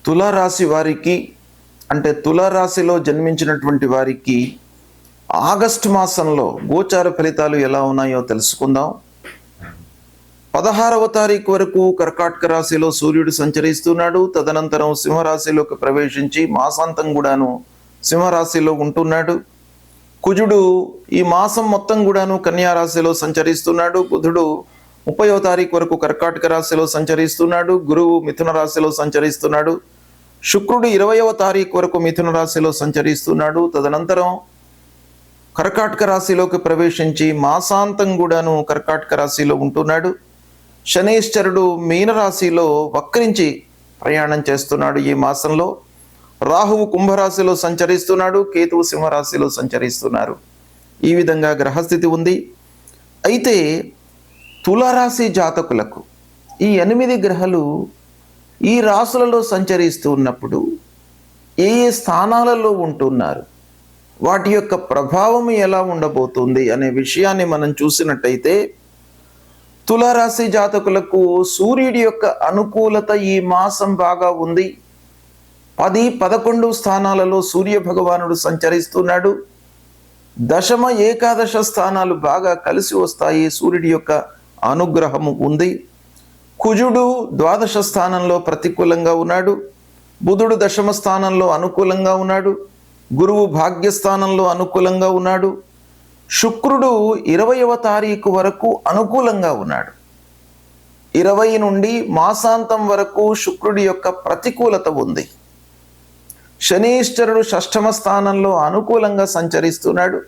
తులారాశి వారికి అంటే తులారాశిలో జన్మించినటువంటి వారికి ఆగస్టు మాసంలో గోచార ఫలితాలు ఎలా ఉన్నాయో తెలుసుకుందాం. 16వ తారీఖు వరకు కర్కాటక రాశిలో సూర్యుడు సంచరిస్తున్నాడు. తదనంతరం సింహరాశిలోకి ప్రవేశించి మాసాంతం కూడాను సింహరాశిలో ఉంటున్నాడు. కుజుడు ఈ మాసం మొత్తం కూడాను కన్యా రాశిలో సంచరిస్తున్నాడు. బుధుడు 30వ తారీఖు వరకు కర్కాటక రాశిలో సంచరిస్తున్నాడు. గురువు మిథున రాశిలో సంచరిస్తున్నాడు. శుక్రుడు 20వ తారీఖు వరకు మిథున రాశిలో సంచరిస్తున్నాడు. తదనంతరం కర్కాటక రాశిలోకి ప్రవేశించి మాసాంతం కూడాను కర్కాటక రాశిలో ఉంటున్నాడు. శనీశ్వరుడు మీనరాశిలో వక్రించి ప్రయాణం చేస్తున్నాడు. ఈ మాసంలో రాహువు కుంభరాశిలో సంచరిస్తున్నాడు. కేతువు సింహరాశిలో సంచరిస్తున్నారు. ఈ విధంగా గ్రహస్థితి ఉంది. అయితే తులారాశి జాతకులకు ఈ 8 గ్రహాలు ఈ రాశులలో సంచరిస్తూ ఉన్నప్పుడు ఏ ఏ స్థానాలలో ఉంటున్నారు, వాటి యొక్క ప్రభావం ఎలా ఉండబోతుంది అనే విషయాన్ని మనం చూసినట్టయితే తులారాశి జాతకులకు సూర్యుడి యొక్క అనుకూలత ఈ మాసం బాగా ఉంది. 10, 11 స్థానాలలో సూర్య భగవానుడు సంచరిస్తున్నాడు. దశమ ఏకాదశ స్థానాలు బాగా కలిసి వస్తాయి. సూర్యుడి యొక్క అనుగ్రహము ఉంది. కుజుడు ద్వాదశ స్థానంలో ప్రతికూలంగా ఉన్నాడు. బుధుడు దశమ స్థానంలో అనుకూలంగా ఉన్నాడు. గురువు భాగ్యస్థానంలో అనుకూలంగా ఉన్నాడు. శుక్రుడు 20వ తారీఖు వరకు అనుకూలంగా ఉన్నాడు. 20 నుండి మాసాంతం వరకు శుక్రుడి యొక్క ప్రతికూలత ఉంది. శనీశ్వరుడు 6వ స్థానంలో అనుకూలంగా సంచరిస్తున్నాడు.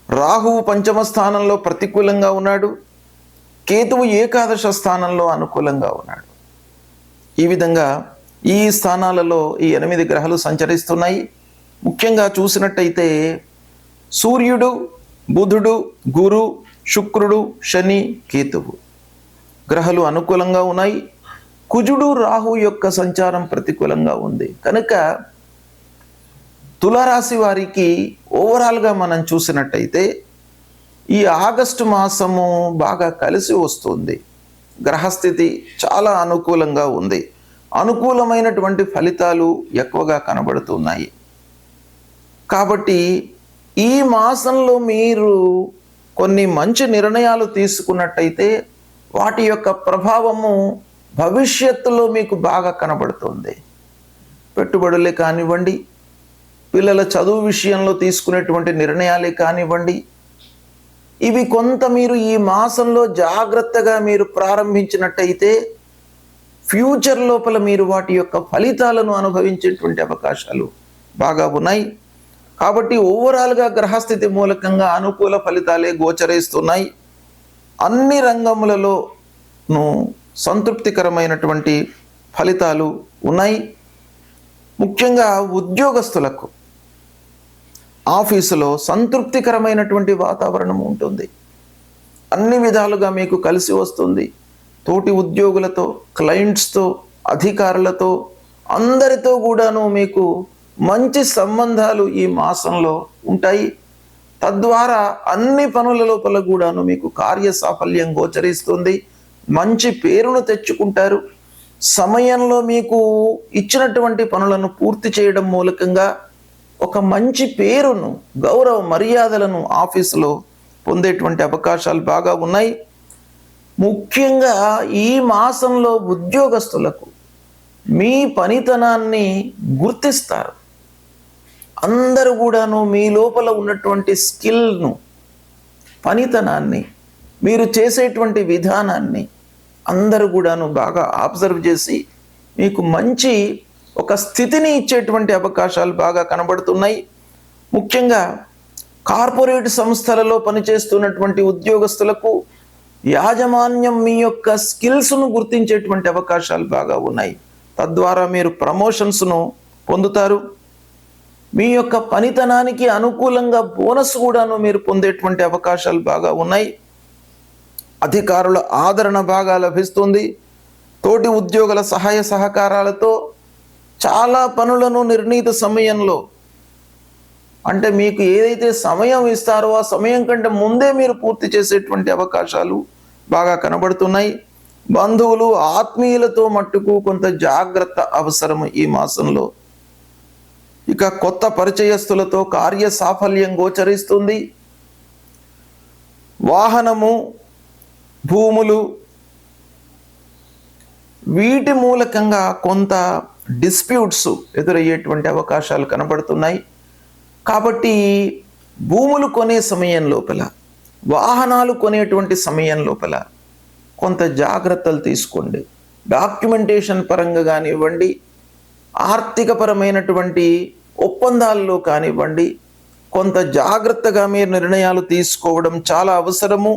రాహువు 5వ స్థానంలో ప్రతికూలంగా ఉన్నాడు. కేతువు ఏకాదశ స్థానంలో అనుకూలంగా ఉన్నాడు. ఈ విధంగా ఈ స్థానాలలో ఈ 8 గ్రహాలు సంచరిస్తున్నాయి. ముఖ్యంగా చూసినట్టయితే సూర్యుడు, బుధుడు, గురు, శుక్రుడు, శని, కేతువు గ్రహాలు అనుకూలంగా ఉన్నాయి. కుజుడు, రాహు యొక్క సంచారం ప్రతికూలంగా ఉంది. కనుక తులారాశి వారికి ఓవరాల్గా మనం చూసినట్టయితే ఈ ఆగస్టు మాసము బాగా కలిసి వస్తుంది. గ్రహస్థితి చాలా అనుకూలంగా ఉంది. అనుకూలమైనటువంటి ఫలితాలు ఎక్కువగా కనబడుతున్నాయి. కాబట్టి ఈ మాసంలో మీరు కొన్ని మంచి నిర్ణయాలు తీసుకున్నట్టయితే వాటి యొక్క ప్రభావము భవిష్యత్తులో మీకు బాగా కనబడుతుంది. పెట్టుబడులే కానివ్వండి, పిల్లల చదువు విషయంలో తీసుకునేటువంటి నిర్ణయాలే కానివ్వండి, ఇవి కొంత మీరు ఈ మాసంలో జాగ్రత్తగా మీరు ప్రారంభించినట్టయితే ఫ్యూచర్ లోపల మీరు వాటి యొక్క ఫలితాలను అనుభవించేటువంటి అవకాశాలు బాగా ఉన్నాయి. కాబట్టి ఓవరాల్గా గ్రహస్థితి మూలకంగా అనుకూల ఫలితాలే గోచరిస్తున్నాయి. అన్ని రంగములలోనూ సంతృప్తికరమైనటువంటి ఫలితాలు ఉన్నాయి. ముఖ్యంగా ఉద్యోగస్తులకు ఆఫీసులో సంతృప్తికరమైనటువంటి వాతావరణం ఉంటుంది. అన్ని విధాలుగా మీకు కలిసి వస్తుంది. తోటి ఉద్యోగులతో, క్లయింట్స్తో, అధికారులతో అందరితో కూడాను మీకు మంచి సంబంధాలు ఈ మాసంలో ఉంటాయి. తద్వారా అన్ని పనుల లోపల కూడాను మీకు కార్య సాఫల్యం గోచరిస్తుంది. మంచి పేరును తెచ్చుకుంటారు. సమయంలో మీకు ఇచ్చినటువంటి పనులను పూర్తి చేయడం మూలకంగా ఒక మంచి పేరును, గౌరవ మర్యాదలను ఆఫీసులో పొందేటువంటి అవకాశాలు బాగా ఉన్నాయి. ముఖ్యంగా ఈ మాసంలో ఉద్యోగస్తులకు మీ పనితనాన్ని గుర్తిస్తారు. అందరూ కూడాను మీ లోపల ఉన్నటువంటి స్కిల్ను, పనితనాన్ని, మీరు చేసేటువంటి విధానాన్ని అందరూ కూడాను బాగా అబ్జర్వ్ చేసి మీకు మంచి ఒక స్థితిని ఇచ్చేటువంటి అవకాశాలు బాగా కనబడుతున్నాయి. ముఖ్యంగా కార్పొరేట్ సంస్థలలో పనిచేస్తున్నటువంటి ఉద్యోగస్తులకు యాజమాన్యం మీ యొక్క స్కిల్స్ను గుర్తించేటువంటి అవకాశాలు బాగా ఉన్నాయి. తద్వారా మీరు ప్రమోషన్స్ను పొందుతారు. మీ యొక్క పనితనానికి అనుకూలంగా బోనస్ కూడాను మీరు పొందేటువంటి అవకాశాలు బాగా ఉన్నాయి. అధికారుల ఆదరణ బాగా లభిస్తుంది. తోటి ఉద్యోగుల సహాయ సహకారాలతో చాలా పనులను నిర్ణీత సమయంలో, అంటే మీకు ఏదైతే సమయం ఇస్తారో ఆ సమయం కంటే ముందే మీరు పూర్తి చేసేటువంటి అవకాశాలు బాగా కనబడుతున్నాయి. బంధువులు ఆత్మీయులతో మట్టుకు కొంత జాగ్రత్త అవసరం ఈ మాసంలో. ఇక కొత్త పరిచయస్తులతో కార్య సాఫల్యం గోచరిస్తుంది. వాహనము, భూములు వీటి మూలకంగా కొంత డిస్ప్యూట్స్ ఎదురయ్యేటువంటి అవకాశాలు కనబడుతున్నాయి. కాబట్టి భూములు కొనే సమయం లోపల, వాహనాలు కొనేటువంటి సమయం లోపల కొంత జాగ్రత్తలు తీసుకోండి. డాక్యుమెంటేషన్ పరంగా కానివ్వండి, ఆర్థికపరమైనటువంటి ఒప్పందాల్లో కానివ్వండి, కొంత జాగ్రత్తగా మీరు నిర్ణయాలు తీసుకోవడం చాలా అవసరము.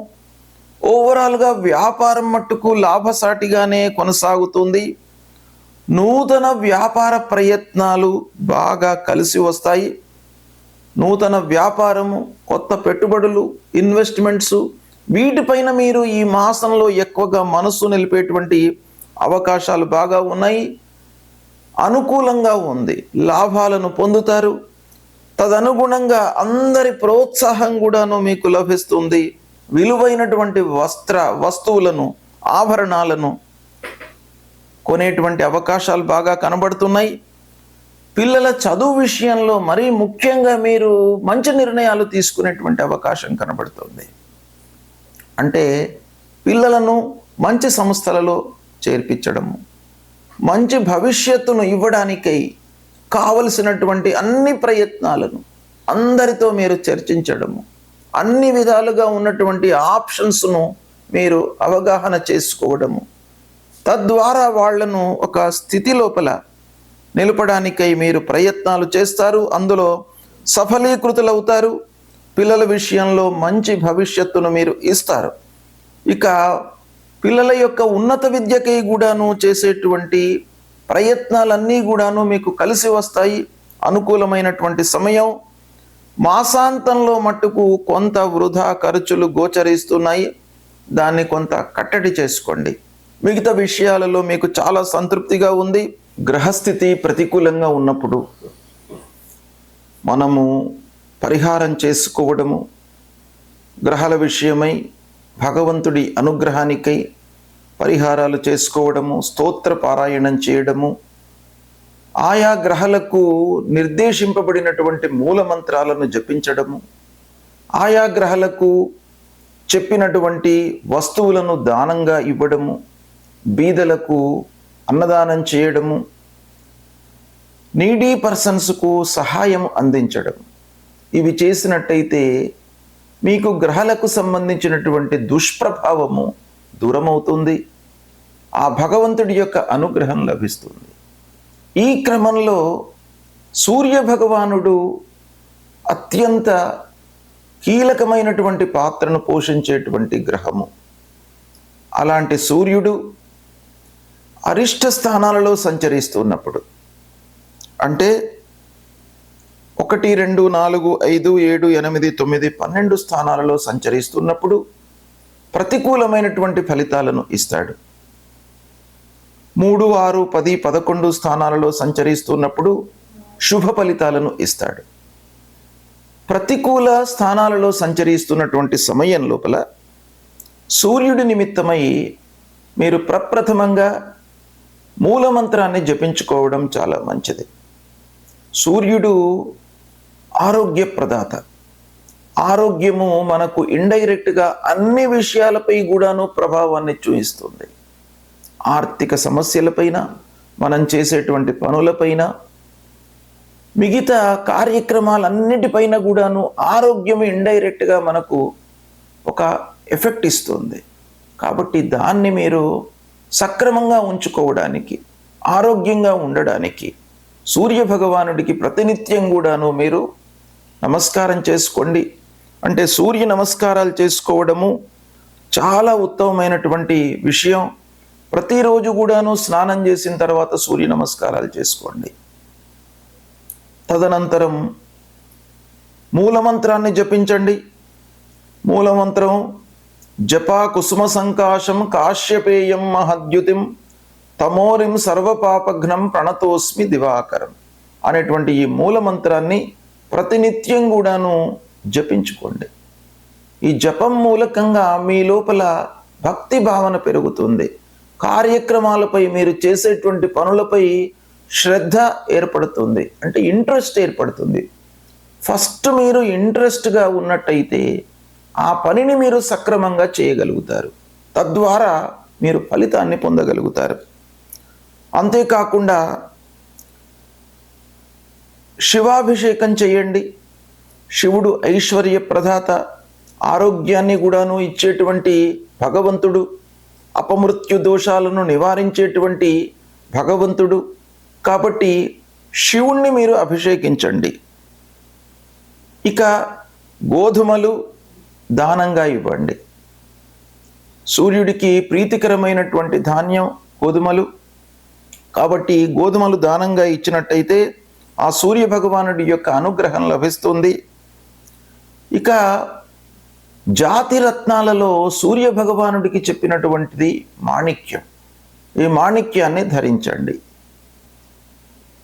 ఓవరాల్గా వ్యాపారం మట్టుకు లాభసాటిగానే కొనసాగుతుంది. నూతన వ్యాపార ప్రయత్నాలు బాగా కలిసి వస్తాయి. నూతన వ్యాపారము, కొత్త పెట్టుబడులు, ఇన్వెస్ట్మెంట్స్ వీటిపైన మీరు ఈ మాసంలో ఎక్కువగా మనసు నిలిపేటువంటి అవకాశాలు బాగా ఉన్నాయి. అనుకూలంగా ఉంది, లాభాలను పొందుతారు. తదనుగుణంగా అందరి ప్రోత్సాహం కూడాను మీకు లభిస్తుంది. విలువైనటువంటి వస్తువులను, ఆభరణాలను కొనేటువంటి అవకాశాలు బాగా కనబడుతున్నాయి. పిల్లల చదువు విషయంలో మరీ ముఖ్యంగా మీరు మంచి నిర్ణయాలు తీసుకునేటువంటి అవకాశం కనబడుతుంది. అంటే పిల్లలను మంచి సంస్థలలో చేర్పించడము, మంచి భవిష్యత్తును ఇవ్వడానికై కావలసినటువంటి అన్ని ప్రయత్నాలను అందరితో మీరు చర్చించడము, అన్ని విధాలుగా ఉన్నటువంటి ఆప్షన్స్ను మీరు అవగాహన చేసుకోవడము, తద్వారా వాళ్లను ఒక స్థితి లోపల నిలపడానికై మీరు ప్రయత్నాలు చేస్తారు. అందులో సఫలీకృతులవుతారు. పిల్లల విషయంలో మంచి భవిష్యత్తును మీరు ఇస్తారు. ఇక పిల్లల యొక్క ఉన్నత విద్యకై కూడాను చేసేటువంటి ప్రయత్నాలన్నీ కూడాను మీకు కలిసి వస్తాయి. అనుకూలమైనటువంటి సమయం. మాసాంతంలో మట్టుకు కొంత వృధా ఖర్చులు గోచరిస్తున్నాయి. దాన్ని కొంత కట్టడి చేసుకోండి. మిగతా విషయాలలో మీకు చాలా సంతృప్తిగా ఉంది. గ్రహస్థితి ప్రతికూలంగా ఉన్నప్పుడు మనము పరిహారం చేసుకోవడము, గ్రహాల విషయమై భగవంతుడి అనుగ్రహానికై పరిహారాలు చేసుకోవడము, స్తోత్ర పారాయణం చేయడము, ఆయా గ్రహాలకు నిర్దేశింపబడినటువంటి మూలమంత్రాలను జపించడము, ఆయా గ్రహాలకు చెప్పినటువంటి వస్తువులను దానంగా ఇవ్వడము, బీదలకు అన్నదానం చేయడము, నీడీ పర్సన్స్కు సహాయం అందించడం, ఇవి చేసినట్టయితే మీకు గ్రహాలకు సంబంధించినటువంటి దుష్ప్రభావము దూరమవుతుంది. ఆ భగవంతుడి యొక్క అనుగ్రహం లభిస్తుంది. ఈ క్రమంలో సూర్య భగవానుడు అత్యంత కీలకమైనటువంటి పాత్రను పోషించేటువంటి గ్రహము. అలాంటి సూర్యుడు అరిష్ట స్థానాలలో సంచరిస్తున్నప్పుడు, అంటే 1, 2, 4, 5, 7, 8, 9, 12 స్థానాలలో సంచరిస్తున్నప్పుడు ప్రతికూలమైనటువంటి ఫలితాలను ఇస్తాడు. 3, 6, 10, 11 స్థానాలలో సంచరిస్తున్నప్పుడు శుభ ఫలితాలను ఇస్తాడు. ప్రతికూల స్థానాలలో సంచరిస్తున్నటువంటి సమయం లోపల సూర్యుడి నిమిత్తమై మీరు ప్రప్రథమంగా మూలమంత్రాన్ని జపించుకోవడం చాలా మంచిది. సూర్యుడు ఆరోగ్య ప్రదాత. ఆరోగ్యము మనకు ఇండైరెక్ట్గా అన్ని విషయాలపై కూడాను ప్రభావాన్ని చూపిస్తుంది. ఆర్థిక సమస్యలపైన, మనం చేసేటువంటి పనులపైన, మిగతా కార్యక్రమాలన్నిటిపైన కూడాను ఆరోగ్యం ఇండైరెక్ట్గా మనకు ఒక ఎఫెక్ట్ ఇస్తుంది. కాబట్టి దాన్ని మీరు సక్రమంగా ఉంచుకోవడానికి, ఆరోగ్యంగా ఉండడానికి సూర్య భగవానుడికి ప్రతినిత్యం కూడాను మీరు నమస్కారం చేసుకోండి. అంటే సూర్య నమస్కారాలు చేసుకోవడము చాలా ఉత్తమమైనటువంటి విషయం. ప్రతిరోజు కూడాను స్నానం చేసిన తర్వాత సూర్య నమస్కారాలు చేసుకోండి. తదనంతరం మూలమంత్రాన్ని జపించండి. మూలమంత్రం జపా కుసుమ సంకాశం కాశ్యపేయం మహద్యుతిం తమోరిం సర్వపాపఘ్నం ప్రణతోస్మి దివాకరం అనేటువంటి ఈ మూలమంత్రాన్ని ప్రతినిత్యం కూడాను జపించుకోండి. ఈ జపం మూలకంగా మీ లోపల భక్తి భావన పెరుగుతుంది. కార్యక్రమాలపై, మీరు చేసేటువంటి పనులపై శ్రద్ధ ఏర్పడుతుంది, అంటే ఇంట్రెస్ట్ ఏర్పడుతుంది. ఫస్ట్ మీరు ఇంట్రెస్ట్గా ఉన్నట్టయితే ఆ పనిని మీరు సక్రమంగా చేయగలుగుతారు. తద్వారా మీరు ఫలితాన్ని పొందగలుగుతారు. అంతేకాకుండా శివాభిషేకం చేయండి. శివుడు ఐశ్వర్య ప్రదాత, ఆరోగ్యాన్ని కూడాను ఇచ్చేటువంటి భగవంతుడు, అపమృత్యు దోషాలను నివారించేటువంటి భగవంతుడు. కాబట్టి శివుణ్ణి మీరు అభిషేకించండి. ఇక గోధుమలు దానంగా ఇవ్వండి. సూర్యుడికి ప్రీతికరమైనటువంటి ధాన్యం గోధుమలు. కాబట్టి గోధుమలు దానంగా ఇచ్చినట్టయితే ఆ సూర్య భగవానుడి యొక్క అనుగ్రహం లభిస్తుంది. ఇక జాతి రత్నాలలో సూర్య భగవానుడికి చెప్పినటువంటిది మాణిక్యం. ఈ మాణిక్యాన్ని ధరించండి.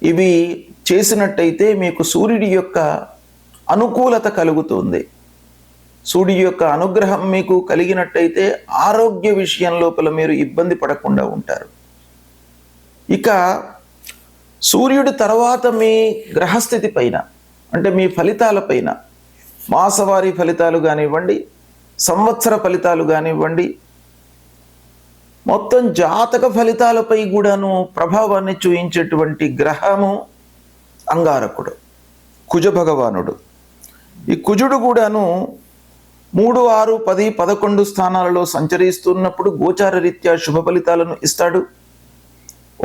ఇవి చేసినట్టయితే మీకు సూర్యుడి యొక్క అనుకూలత కలుగుతుంది. సూర్యుడి యొక్క అనుగ్రహం మీకు కలిగినట్టయితే ఆరోగ్య విషయం లోపల మీరు ఇబ్బంది పడకుండా ఉంటారు. ఇక సూర్యుడి తర్వాత మీ గ్రహస్థితి పైన, అంటే మీ ఫలితాల పైన, మాసవారీ ఫలితాలు కానివ్వండి, సంవత్సర ఫలితాలు కానివ్వండి, మొత్తం జాతక ఫలితాలపై కూడాను ప్రభావాన్ని చూయించేటువంటి గ్రహము అంగారకుడు, కుజ భగవానుడు. ఈ కుజుడు కూడాను 3, 6, 10, 11 స్థానాలలో సంచరిస్తున్నప్పుడు గోచార రీత్యా శుభ ఫలితాలను ఇస్తాడు.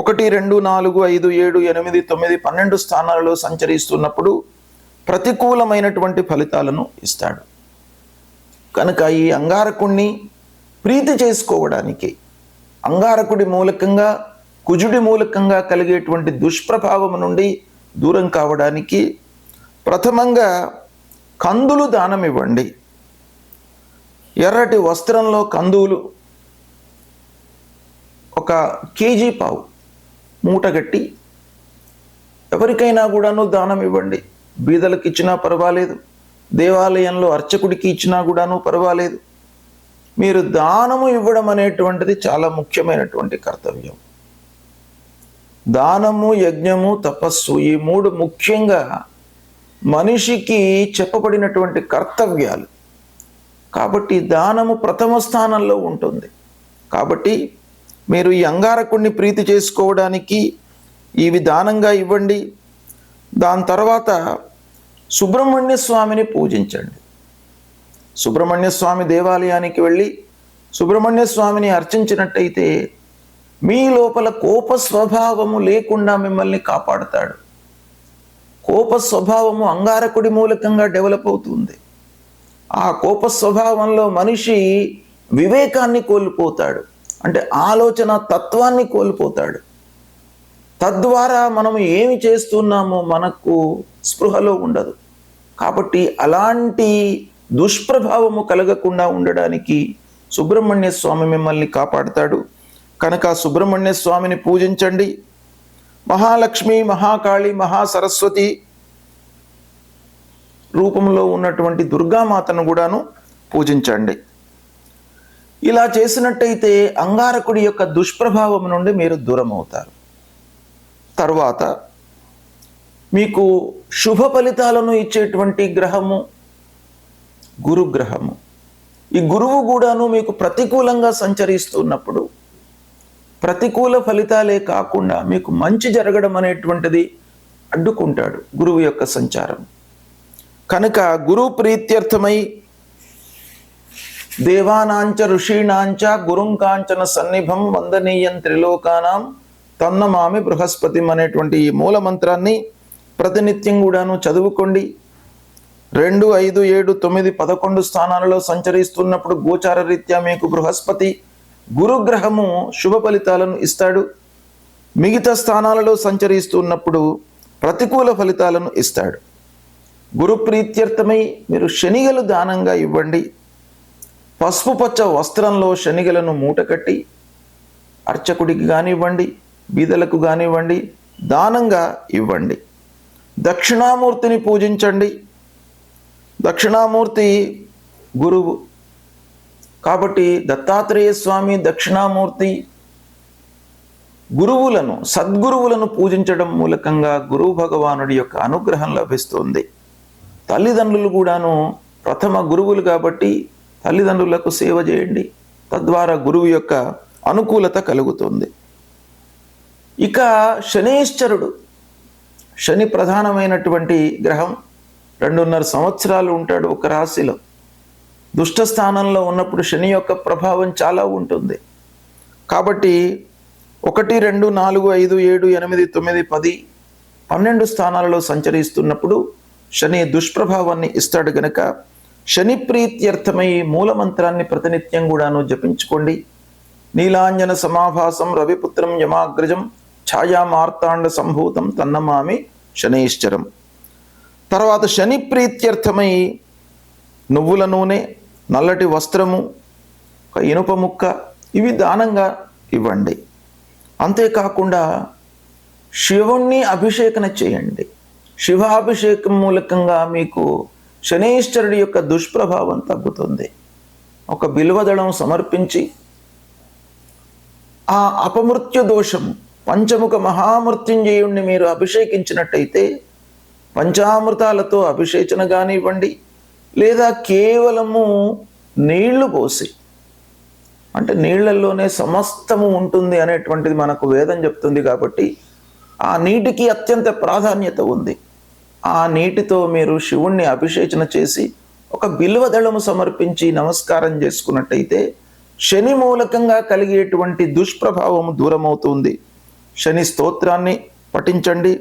1, 2, 4, 5, 7, 8, 9, 12 స్థానాలలో సంచరిస్తున్నప్పుడు ప్రతికూలమైనటువంటి ఫలితాలను ఇస్తాడు. కనుక ఈ అంగారకుణ్ణి ప్రీతి చేసుకోవడానికి, అంగారకుడి మూలకంగా, కుజుడి మూలకంగా కలిగేటువంటి దుష్ప్రభావం నుండి దూరం కావడానికి ప్రథమంగా కందులు దానం ఇవ్వండి. ఎర్రటి వస్త్రంలో కందులు 1 కేజీ పావు మూటగట్టి ఎవరికైనా కూడాను దానం ఇవ్వండి. బీదలకు ఇచ్చినా పర్వాలేదు, దేవాలయంలో అర్చకుడికి ఇచ్చినా కూడాను పర్వాలేదు. మీరు దానము ఇవ్వడం అనేటువంటిది చాలా ముఖ్యమైనటువంటి కర్తవ్యం. దానము, యజ్ఞము, తపస్సు, ఈ 3 ముఖ్యంగా మనిషికి చెప్పబడినటువంటి కర్తవ్యాలు. కాబట్టి దానము ప్రథమ స్థానంలో ఉంటుంది. కాబట్టి మీరు ఈ అంగారకుడిని ప్రీతి చేసుకోవడానికి ఇవి దానంగా ఇవ్వండి. దాని తర్వాత సుబ్రహ్మణ్య స్వామిని పూజించండి. సుబ్రహ్మణ్య స్వామి దేవాలయానికి వెళ్ళి సుబ్రహ్మణ్య స్వామిని అర్చించినట్టయితే మీ లోపల కోప స్వభావము లేకుండా మిమ్మల్ని కాపాడుతాడు. కోప స్వభావము అంగారకుడి మూలకంగా డెవలప్ అవుతుంది. ఆ కోప స్వభావంలో మనిషి వివేకాన్ని కోల్పోతాడు, అంటే ఆలోచన తత్వాన్ని కోల్పోతాడు. తద్వారా మనం ఏమి చేస్తున్నామో మనకు స్పృహలో ఉండదు. కాబట్టి అలాంటి దుష్ప్రభావము కలగకుండా ఉండడానికి సుబ్రహ్మణ్య స్వామి మిమ్మల్ని కాపాడుతాడు. కనుక సుబ్రహ్మణ్య స్వామిని పూజించండి. మహాలక్ష్మి, మహాకాళి, మహాసరస్వతి రూపంలో ఉన్నటువంటి దుర్గామాతను కూడాను పూజించండి. ఇలా చేసినట్టయితే అంగారకుడి యొక్క దుష్ప్రభావం నుండి మీరు దూరం అవుతారు. తర్వాత మీకు శుభ ఫలితాలను ఇచ్చేటువంటి గ్రహము గురుగ్రహము. ఈ గురువు కూడాను మీకు ప్రతికూలంగా సంచరిస్తున్నప్పుడు ప్రతికూల ఫలితాలే కాకుండా మీకు మంచి జరగడం అనేటువంటిది అడ్డుకుంటాడు గురువు యొక్క సంచారం. కనుక గురు ప్రీత్యర్థమై దేవానాంచ ఋషీణాంచ గురుంకాంచన సన్నిభం వందనీయం త్రిలోకానాం తన్నమామి బృహస్పతి అనేటువంటి ఈ మూల మంత్రాన్ని ప్రతినిత్యం కూడాను చదువుకోండి. 2, 5, 7, 9, 11 స్థానాలలో సంచరిస్తున్నప్పుడు గోచార రీత్యా మీకు బృహస్పతి గురుగ్రహము శుభ ఫలితాలను ఇస్తాడు. మిగతా స్థానాలలో సంచరిస్తున్నప్పుడు ప్రతికూల ఫలితాలను ఇస్తాడు. గురు ప్రీత్యర్థమై మీరు శనిగలు దానంగా ఇవ్వండి. పసుపు పచ్చ వస్త్రంలో శనిగలను మూటకట్టి అర్చకుడికి కానివ్వండి, బీదలకు కానివ్వండి దానంగా ఇవ్వండి. దక్షిణామూర్తిని పూజించండి. దక్షిణామూర్తి గురువు కాబట్టి దత్తాత్రేయ స్వామి దక్షిణామూర్తి, గురువులను, సద్గురువులను పూజించడం మూలకంగా గురువు భగవానుడి యొక్క అనుగ్రహం లభిస్తుంది. తల్లిదండ్రులు కూడాను ప్రథమ గురువులు కాబట్టి తల్లిదండ్రులకు సేవ చేయండి, తద్వారా గురువు యొక్క అనుకూలత కలుగుతుంది. ఇక శనీశ్వరుడు, శని ప్రధానమైనటువంటి గ్రహం. 2.5 సంవత్సరాలు ఉంటాడు ఒక రాశిలో. దుష్ట స్థానంలో ఉన్నప్పుడు శని యొక్క ప్రభావం చాలా ఉంటుంది. కాబట్టి 1, 2, 4, 5, 7, 8, 9, 10, 12 స్థానాలలో సంచరిస్తున్నప్పుడు శని దుష్ప్రభావాన్ని ఇస్తాడు గనక శని ప్రీత్యర్థమై మూలమంత్రాన్ని ప్రతినిత్యం కూడాను జపించుకోండి. నీలాంజన సమాభాసం రవిపుత్రం యమాగ్రజం ఛాయామార్తాండ సంభూతం తన్నమామి శనైశ్చరం. తర్వాత శని ప్రీత్యర్థమై నువ్వుల నూనె, నల్లటి వస్త్రము, ఒక ఇనుప ముక్క ఇవి దానంగా ఇవ్వండి. అంతేకాకుండా శివుణ్ణి అభిషేకన చేయండి. శివాభిషేకం మూలకంగా మీకు శనైశ్వరుడి యొక్క దుష్ప్రభావం తగ్గుతుంది. ఒక బిల్వదళం సమర్పించి ఆ అపమృత్యు దోషం పంచముఖ మహామృత్యుంజయుణ్ణి మీరు అభిషేకించినట్టయితే పంచామృతాలతో అభిషేచన కానివ్వండి, లేదా కేవలము నీళ్లు పోసి, అంటే నీళ్లలోనే సమస్తము ఉంటుంది అనేటువంటిది మనకు వేదం చెప్తుంది కాబట్టి ఆ నీటికి అత్యంత ప్రాధాన్యత ఉంది. ఆ నీటితో మీరు శివుణ్ణి అభిషేచన చేసి ఒక బిల్వదళము సమర్పించి నమస్కారం చేసుకున్నట్టయితే శని మూలకంగా కలిగేటువంటి దుష్ప్రభావం దూరమవుతుంది. శని స్తోత్రాన్ని పఠించండి.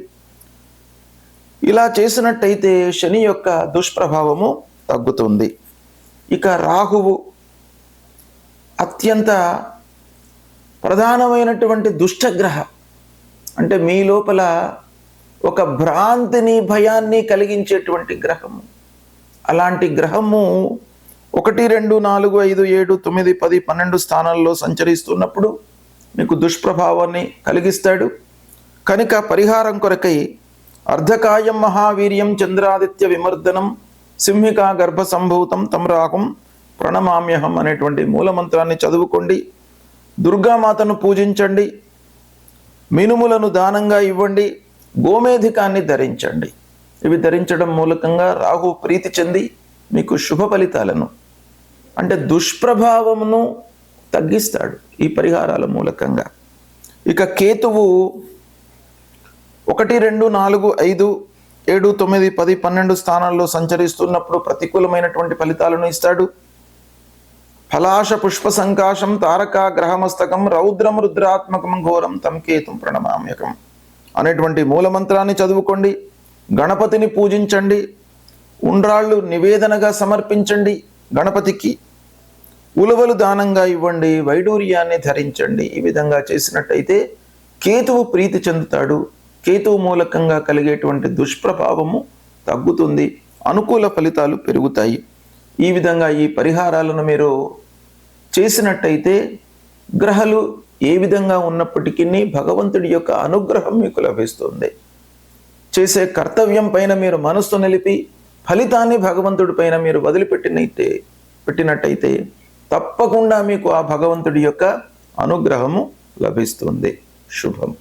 ఇలా చేసినట్టయితే శని యొక్క దుష్ప్రభావము తగ్గుతుంది. ఇక రాహువు అత్యంత ప్రధానమైనటువంటి దుష్టగ్రహ. అంటే మీ లోపల ఒక భ్రాంతిని, భయాన్ని కలిగించేటువంటి గ్రహము. అలాంటి గ్రహము 1, 2, 4, 5, 7, 9, 10, 12 స్థానాల్లో సంచరిస్తున్నప్పుడు మీకు దుష్ప్రభావాన్ని కలిగిస్తాడు. కనుక పరిహారం కొరకై అర్ధకాయం మహావీర్యం చంద్రాదిత్య విమర్దనం సింహికా గర్భ సంభూతం తం రాహుం ప్రణమామ్యహం అనేటువంటి మూలమంత్రాన్ని చదువుకోండి. దుర్గామాతను పూజించండి. మినుములను దానంగా ఇవ్వండి. గోమేధికాన్ని ధరించండి. ఇవి ధరించడం మూలకంగా రాహు ప్రీతి చెంది మీకు శుభ ఫలితాలను, అంటే దుష్ప్రభావమును తగ్గిస్తాడు ఈ పరిహారాల మూలకంగా. ఇక కేతువు 1, 2, 4, 5, 7, 9, 10, 12 స్థానాల్లో సంచరిస్తున్నప్పుడు ప్రతికూలమైనటువంటి ఫలితాలను ఇస్తాడు. ఫలాశ పుష్ప సంకాశం తారకా గ్రహమస్తకం రౌద్రం రుద్రాత్మకం ఘోరం తం కేతుం ప్రణమామ్యకం అనేటువంటి మూలమంత్రాన్ని చదువుకోండి. గణపతిని పూజించండి. ఉండ్రాళ్ళు నివేదనగా సమర్పించండి గణపతికి. ఉలవలు దానంగా ఇవ్వండి. వైడూర్యాన్ని ధరించండి. ఈ విధంగా చేసినట్టయితే కేతువు ప్రీతి చెందుతాడు. కేతువు మూలకంగా కలిగేటువంటి దుష్ప్రభావము తగ్గుతుంది. అనుకూల ఫలితాలు పెరుగుతాయి. ఈ విధంగా ఈ పరిహారాలను మీరు చేసినట్టయితే గ్రహాలు ఏ విధంగా ఉన్నప్పటికీ భగవంతుడి యొక్క అనుగ్రహం మీకు లభిస్తుంది. చేసే కర్తవ్యం పైన మీరు మనస్సు నిలిపి ఫలితాన్ని భగవంతుడి పైన మీరు పెట్టినట్టయితే తప్పకుండా మీకు ఆ భగవంతుడి యొక్క అనుగ్రహము లభిస్తుంది. శుభం.